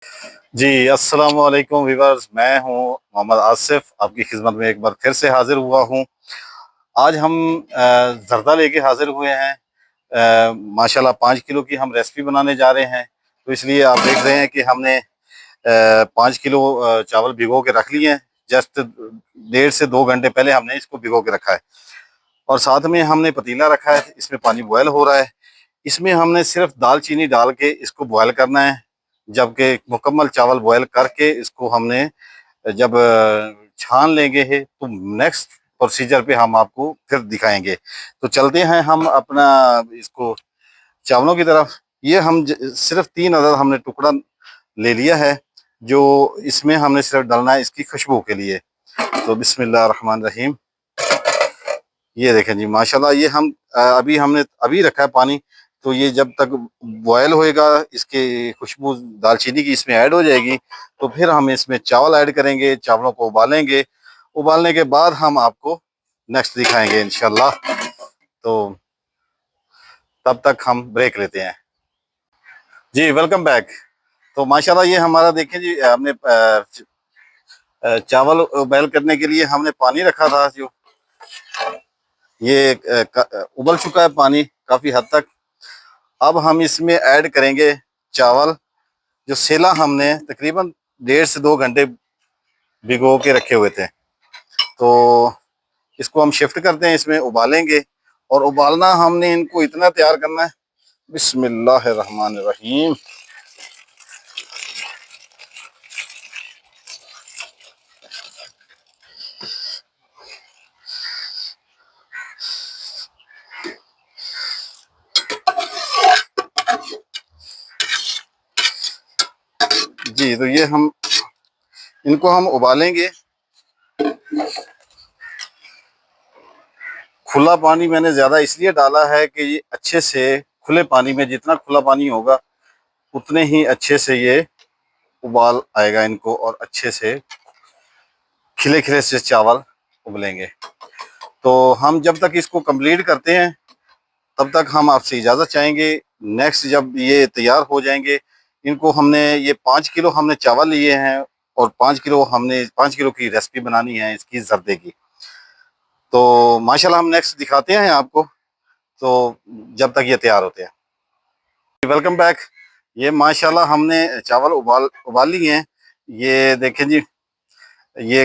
जी, अस्सलाम वालेकुम व्यूअर्स। मैं हूँ मोहम्मद आसिफ, आपकी खिदमत में एक बार फिर से हाज़िर हुआ हूँ। आज हम ज़र्दा लेके हाज़िर हुए हैं। माशाल्लाह 5 किलो की हम रेसिपी बनाने जा रहे हैं। तो इसलिए आप देख रहे हैं कि हमने 5 किलो चावल भिगो के रख लिए हैं। जस्ट 1.5 से 2 घंटे पहले हमने इसको भिगो के रखा है। और साथ में हमने पतीला रखा है, इसमें पानी बॉयल हो रहा है। इसमें हमने सिर्फ दालचीनी डाल के इसको बॉयल करना है। जबकि मुकम्मल चावल बॉयल करके इसको हमने जब छान लेंगे है तो नेक्स्ट प्रोसीजर पे हम आपको फिर दिखाएंगे। तो चलते हैं हम अपना इसको चावलों की तरफ। ये हम सिर्फ 3 अदद हमने टुकड़ा ले लिया है, जो इसमें हमने सिर्फ डालना है इसकी खुशबू के लिए। तो बिस्मिल्लाह रहमान रहीम। ये देखें जी, माशाल्लाह। ये हम अभी हमने अभी रखा है पानी। तो ये जब तक बॉयल होएगा, इसके खुशबू दालचीनी की इसमें ऐड हो जाएगी। तो फिर हम इसमें चावल ऐड करेंगे, चावलों को उबालेंगे। उबालने के बाद हम आपको नेक्स्ट दिखाएंगे इंशाल्लाह। तो तब तक हम ब्रेक लेते हैं। जी, वेलकम बैक। तो माशाल्लाह ये हमारा देखें जी, हमने चावल बॉयल करने के लिए हमने पानी रखा था, जो ये उबल चुका है पानी काफ़ी हद तक। अब हम इसमें ऐड करेंगे चावल, जो सेला हमने तकरीबन 1.5 से 2 घंटे भिगो के रखे हुए थे। तो इसको हम शिफ्ट करते हैं, इसमें उबालेंगे। और उबालना हमने इनको इतना तैयार करना है। बिस्मिल्लाहिर्रहमानिर्रहीम। जी, तो ये हम इनको हम उबालेंगे। खुला पानी मैंने ज़्यादा इसलिए डाला है कि ये अच्छे से खुले पानी में, जितना खुला पानी होगा उतने ही अच्छे से ये उबाल आएगा इनको, और अच्छे से खिले खिले से चावल उबलेंगे। तो हम जब तक इसको कंप्लीट करते हैं, तब तक हम आपसे इजाज़त चाहेंगे। नेक्स्ट जब ये तैयार हो जाएंगे, इनको हमने ये 5 किलो हमने चावल लिए हैं, और 5 किलो की रेसिपी बनानी है इसकी जर्दे की। तो माशाल्लाह हम नेक्स्ट दिखाते हैं आपको। तो जब तक ये तैयार होते हैं, वेलकम बैक। ये माशाल्लाह हमने चावल उबाल लिए हैं। ये देखें जी, ये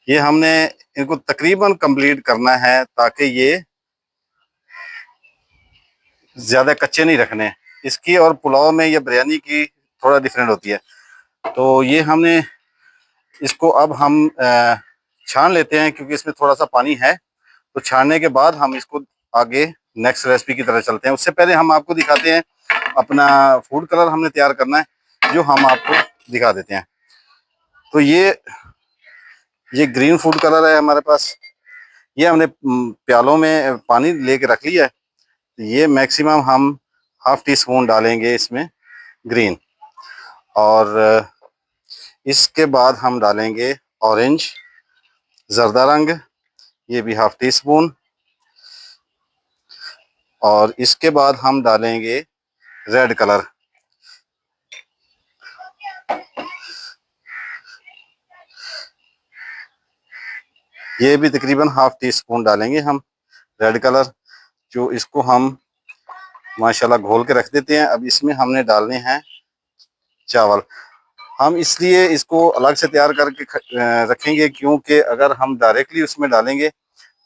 ये हमने इनको तकरीबन कंप्लीट करना है, ताकि ये ज़्यादा कच्चे नहीं रखने। इसकी और पुलाव में या बिरयानी की थोड़ा डिफरेंट होती है। तो ये हमने इसको अब हम छान लेते हैं, क्योंकि इसमें थोड़ा सा पानी है। तो छानने के बाद हम इसको आगे नेक्स्ट रेसिपी की तरह चलते हैं। उससे पहले हम आपको दिखाते हैं अपना फूड कलर हमने तैयार करना है, जो हम आपको दिखा देते हैं। तो ये ग्रीन फूड कलर है हमारे पास। ये हमने प्यालों में पानी लेके रख लिया है। ये मैक्सिमम हम हाफ टी स्पून डालेंगे इसमें ग्रीन। और इसके बाद हम डालेंगे ऑरेंज, जर्दा रंग, ये भी हाफ टी स्पून। और इसके बाद हम डालेंगे रेड कलर। ये भी तकरीबन हाफ टी स्पून डालेंगे हम रेड कलर। जो इसको हम माशाल्लाह घोल के रख देते हैं। अब इसमें हमने डालने हैं चावल। हम इसलिए इसको अलग से तैयार करके रखेंगे, क्योंकि अगर हम डायरेक्टली उसमें डालेंगे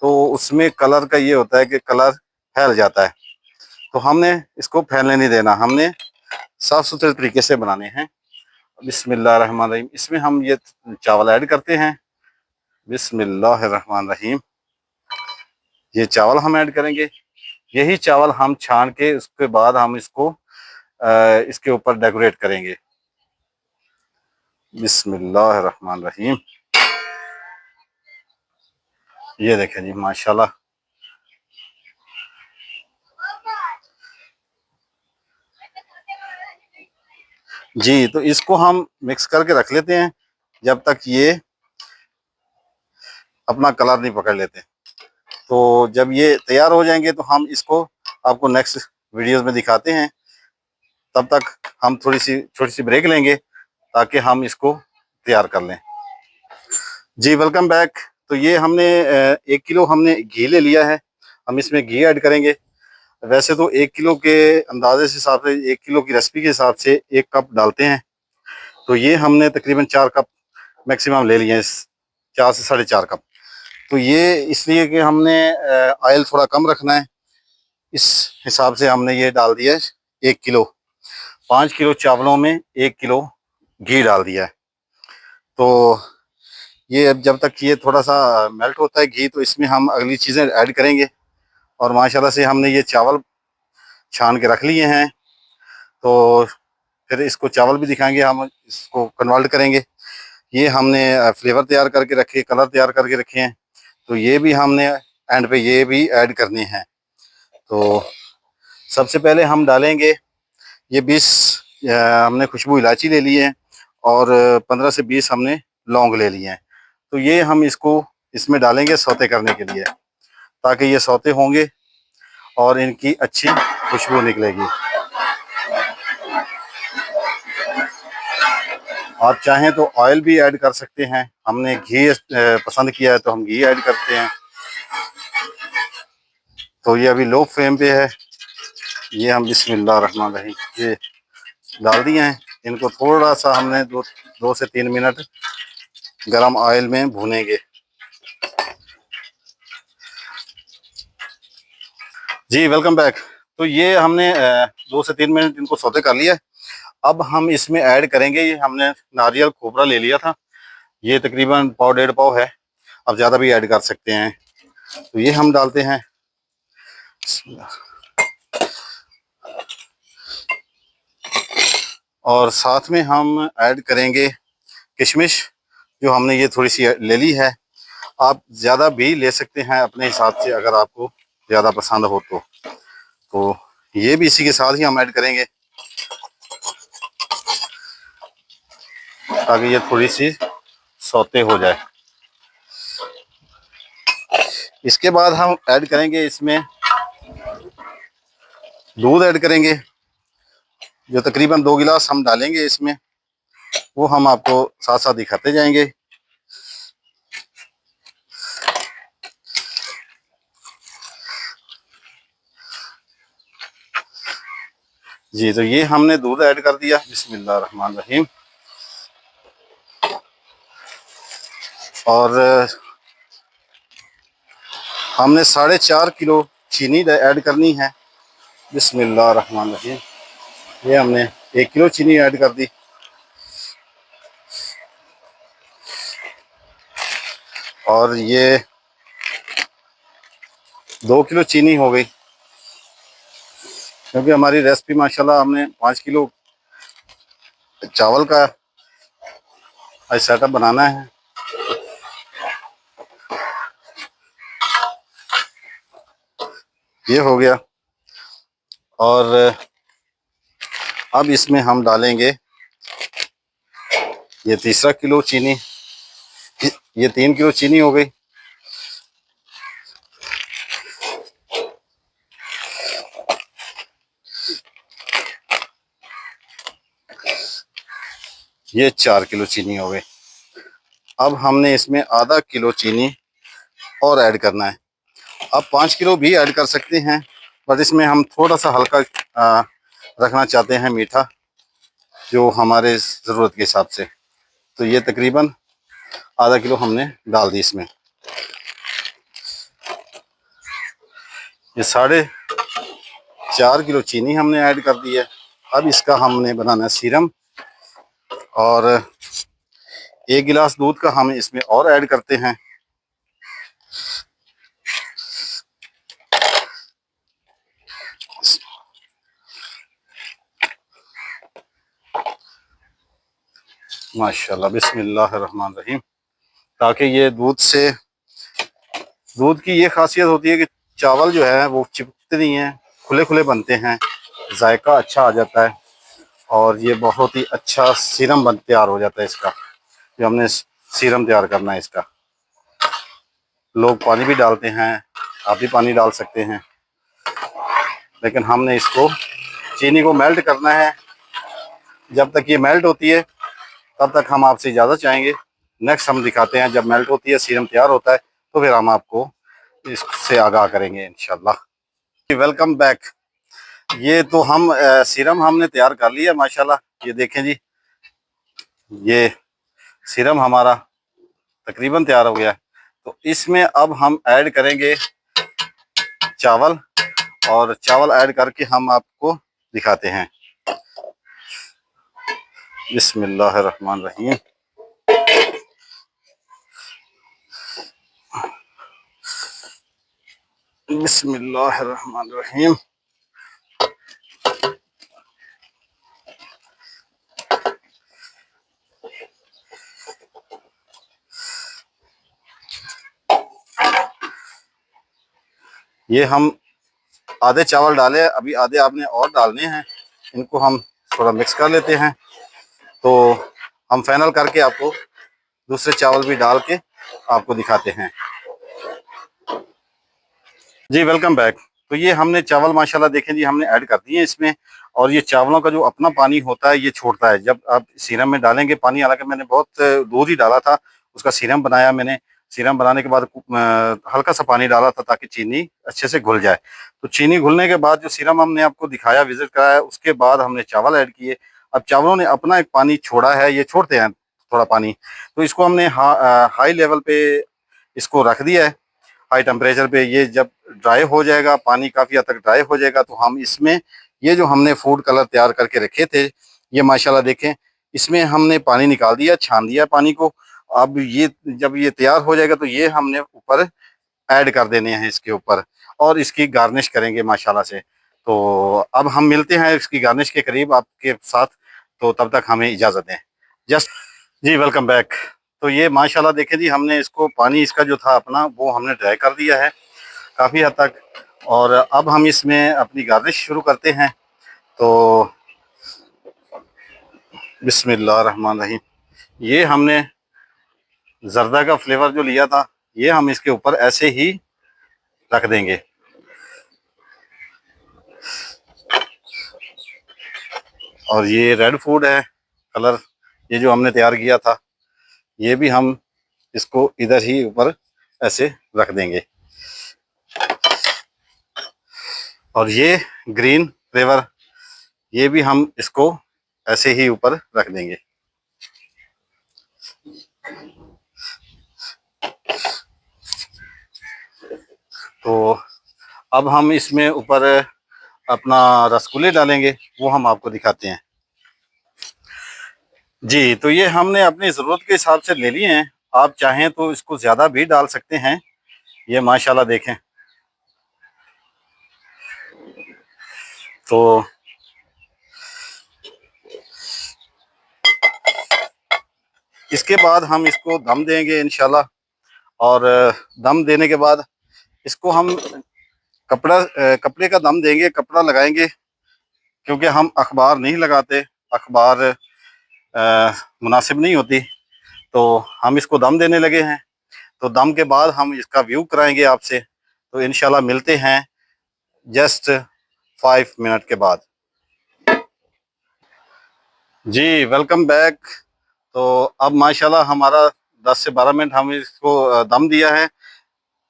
तो उसमें कलर का ये होता है कि कलर फैल जाता है। तो हमने इसको फैलने नहीं देना, हमने साफ सुथरे तरीके से बनाने हैं। बिस्मिल्लाह रहमान रहीम। इसमें हम ये चावल ऐड करते हैं। बिस्मिल्लाह रहमान रहीम। ये चावल हम ऐड करेंगे। यही चावल हम छान के उसके बाद हम इसको इसके ऊपर डेकोरेट करेंगे। बिस्मिल्लाह रहमान रहीम। ये देखें जी, माशाल्लाह। जी, तो इसको हम मिक्स करके रख लेते हैं, जब तक ये अपना कलर नहीं पकड़ लेते। तो जब ये तैयार हो जाएंगे, तो हम इसको आपको नेक्स्ट वीडियोस में दिखाते हैं। तब तक हम थोड़ी सी छोटी सी ब्रेक लेंगे ताकि हम इसको तैयार कर लें। जी वेलकम बैक। तो ये हमने 1 किलो हमने घी ले लिया है। हम इसमें घी ऐड करेंगे। वैसे तो 1 किलो के अंदाजे से हिसाब से, 1 किलो की रेसिपी के हिसाब से 1 कप डालते हैं। तो ये हमने तकरीबन 4 कप मैक्सिमम ले लिए हैं, 4 से 4.5 कप। तो ये इसलिए कि हमने ऑयल थोड़ा कम रखना है, इस हिसाब से हमने ये डाल दिया है 1 किलो। 5 किलो चावलों में 1 किलो घी डाल दिया है। तो ये अब जब तक ये थोड़ा सा मेल्ट होता है घी, तो इसमें हम अगली चीज़ें ऐड करेंगे। और माशाल्लाह से हमने ये चावल छान के रख लिए हैं। तो फिर इसको चावल भी दिखाएंगे, हम इसको कन्वर्ट करेंगे। ये हमने फ्लेवर तैयार करके रखे, कलर तैयार करके रखे हैं। तो ये भी हमने एंड पे ये भी ऐड करने हैं। तो सबसे पहले हम डालेंगे ये 20 हमने खुशबू इलायची ले ली है, और 15 से 20 हमने लौंग ले लिए हैं। तो ये हम इसको इसमें डालेंगे सौते करने के लिए, ताकि ये सौते होंगे और इनकी अच्छी खुशबू निकलेगी। आप चाहें तो ऑयल भी ऐड कर सकते हैं। हमने घी पसंद किया है तो हम घी ऐड करते हैं। तो ये अभी लो फ्लेम पे है। ये हम बिस्मिल्लाह रहमान रहीम ये डाल दिए हैं। इनको थोड़ा सा हमने 2 से 3 मिनट गरम ऑयल में भूनेंगे। जी वेलकम बैक। तो ये हमने 2 से 3 मिनट इनको सौते कर लिया है। अब हम इसमें ऐड करेंगे, ये हमने नारियल खोबरा ले लिया था, ये तकरीबन पाव 1.5 पाव है। अब ज़्यादा भी ऐड कर सकते हैं। तो ये हम डालते हैं। और साथ में हम ऐड करेंगे किशमिश, जो हमने ये थोड़ी सी ले ली है। आप ज़्यादा भी ले सकते हैं अपने हिसाब से, अगर आपको ज़्यादा पसंद हो तो ये भी इसी के साथ ही हम ऐड करेंगे, ताकि ये थोड़ी सी सौते हो जाए। इसके बाद हम ऐड करेंगे, इसमें दूध ऐड करेंगे, जो तकरीबन 2 गिलास हम डालेंगे इसमें। वो हम आपको साथ साथ दिखाते जाएंगे। जी तो ये हमने दूध ऐड कर दिया। बिस्मिल्लाह रहमान रहीम। और हमने 4.5 किलो चीनी ऐड करनी है। बिस्मिल्लाह रहमान रहीम। ये हमने 1 किलो चीनी ऐड कर दी। और ये 2 किलो चीनी हो गई, क्योंकि हमारी रेसिपी माशाल्लाह हमने 5 किलो चावल का आज सेटअप बनाना है। ये हो गया। और अब इसमें हम डालेंगे ये 3 किलो चीनी। ये 3 किलो चीनी हो गई। ये 4 किलो चीनी हो गई। अब हमने इसमें आधा किलो चीनी और ऐड करना है। आप 5 किलो भी ऐड कर सकते हैं, बट इसमें हम थोड़ा सा हल्का रखना चाहते हैं मीठा, जो हमारे ज़रूरत के हिसाब से। तो ये तकरीबन आधा किलो हमने डाल दी इसमें। ये 4.5 किलो चीनी हमने ऐड कर दी है। अब इसका हमने बनाना है सीरम, और 1 गिलास दूध का हम इसमें और ऐड करते हैं। माशाल्लाह बिस्मिल्लाह रहमान रहीम। ताकि ये दूध की ये खासियत होती है कि चावल जो है वो चिपकते नहीं हैं, खुले खुले बनते हैं, जायका अच्छा आ जाता है, और ये बहुत ही अच्छा सीरम तैयार हो जाता है इसका। जो हमने सीरम तैयार करना है इसका, लोग पानी भी डालते हैं, आप भी पानी डाल सकते हैं, लेकिन हमने इसको चीनी को मेल्ट करना है। जब तक ये मेल्ट होती है तब तक हम आपसे इजाज़त चाहेंगे। नेक्स्ट हम दिखाते हैं जब मेल्ट होती है, सीरम तैयार होता है, तो फिर हम आपको इससे आगाह करेंगे इंशाल्लाह। Welcome back. ये तो हम सीरम हमने तैयार कर लिया माशाल्लाह। ये देखें जी, ये सीरम हमारा तकरीबन तैयार हो गया। तो इसमें अब हम ऐड करेंगे चावल, और चावल ऐड करके हम आपको दिखाते हैं। बिस्मिल्लाहिर्रहमानिर्रहीम। बिस्मिल्लाहिर्रहमानिर्रहीम। ये हम आधे चावल डाले, अभी आधे आपने और डालने हैं। इनको हम थोड़ा मिक्स कर लेते हैं, तो हम फाइनल करके आपको दूसरे चावल भी डाल के आपको दिखाते हैं जी। Welcome back. तो ये हमने चावल माशाल्लाह देखें जी, हमने ऐड कर दिए हैं इसमें। और ये चावलों का जो अपना पानी होता है ये छोड़ता है जब आप सीरम में डालेंगे पानी। हालांकि मैंने बहुत दूध ही डाला था, उसका सीरम बनाया मैंने। सीरम बनाने के बाद हल्का सा पानी डाला था ताकि चीनी अच्छे से घुल जाए। तो चीनी घुलने के बाद जो सीरम हमने आपको दिखाया, विजिट कराया, उसके बाद हमने चावल ऐड किए। अब चावलों ने अपना एक पानी छोड़ा है, ये छोड़ते हैं थोड़ा पानी। तो इसको हमने हाई लेवल पे इसको रख दिया है, हाई टेम्परेचर पे। ये जब ड्राई हो जाएगा, पानी काफ़ी हद तक ड्राई हो जाएगा, तो हम इसमें ये जो हमने फूड कलर तैयार करके रखे थे, ये माशाल्लाह देखें, इसमें हमने पानी निकाल दिया, छान दिया पानी को। अब ये जब ये तैयार हो जाएगा तो ये हमने ऊपर ऐड कर देने हैं इसके ऊपर, और इसकी गार्निश करेंगे माशाल्लाह से। तो अब हम मिलते हैं इसकी गार्निश के करीब आपके साथ, तो तब तक हमें इजाज़त दें। जस्ट जी, वेलकम बैक। तो ये माशाल्लाह देखें जी, हमने इसको पानी इसका जो था अपना वो हमने ड्राई कर दिया है काफ़ी हद तक। और अब हम इसमें अपनी गार्निश शुरू करते हैं। तो बिस्मिल्लाहिर्रहमानिर्रहीम। ये हमने जर्दा का फ्लेवर जो लिया था, ये हम इसके ऊपर ऐसे ही रख देंगे। और ये रेड फूड है कलर, ये जो हमने तैयार किया था, ये भी हम इसको इधर ही ऊपर ऐसे रख देंगे। और ये ग्रीन फ्लेवर, ये भी हम इसको ऐसे ही ऊपर रख देंगे। तो अब हम इसमें ऊपर अपना रसगुल्ले डालेंगे, वो हम आपको दिखाते हैं जी। तो ये हमने अपनी ज़रूरत के हिसाब से ले लिए हैं, आप चाहें तो इसको ज़्यादा भी डाल सकते हैं। ये माशाल्लाह देखें। तो इसके बाद हम इसको दम देंगे इंशाल्लाह। और दम देने के बाद इसको हम कपड़े का दम देंगे, कपड़ा लगाएंगे, क्योंकि हम अखबार नहीं लगाते, अखबार मुनासिब नहीं होती। तो हम इसको दम देने लगे हैं। तो दम के बाद हम इसका व्यू कराएंगे आपसे। तो इंशाल्लाह मिलते हैं जस्ट 5 मिनट के बाद जी। Welcome back. तो अब माशाल्लाह हमारा 10 से 12 मिनट हम इसको दम दिया है।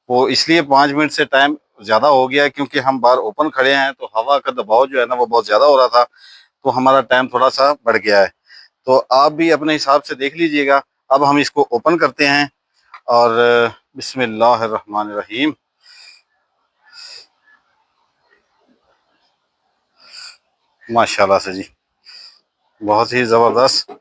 वो इसलिए 5 मिनट से टाइम ज़्यादा हो गया है क्योंकि हम बाहर ओपन खड़े हैं, तो हवा का दबाव जो है ना वो बहुत ज़्यादा हो रहा था, तो हमारा टाइम थोड़ा सा बढ़ गया है। तो आप भी अपने हिसाब से देख लीजिएगा। अब हम इसको ओपन करते हैं, और बिस्मिल्लाहिर्रहमानिर्रहीम। माशाल्लाह से जी, बहुत ही ज़बरदस्त।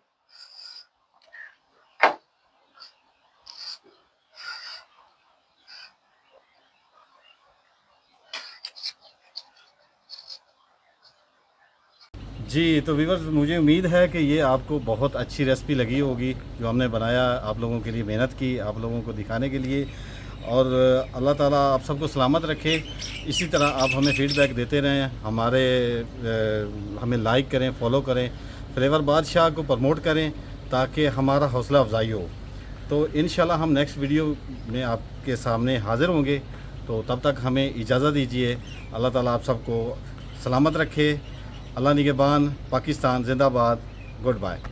जी, तो व्यूअर्स, मुझे उम्मीद है कि ये आपको बहुत अच्छी रेसिपी लगी होगी जो हमने बनाया, आप लोगों के लिए मेहनत की, आप लोगों को दिखाने के लिए। और अल्लाह ताला आप सबको सलामत रखे। इसी तरह आप हमें फ़ीडबैक देते रहें, हमें लाइक करें, फॉलो करें, फ्लेवर बादशाह को प्रमोट करें ताकि हमारा हौसला अफजाई हो। तो इंशाल्लाह हम नेक्स्ट वीडियो में आपके सामने हाज़िर होंगे। तो तब तक हमें इजाज़त दीजिए। अल्लाह ताला आप सबको सलामत रखे। अल्लाह निगहबान, पाकिस्तान जिंदाबाद, गुड बाय।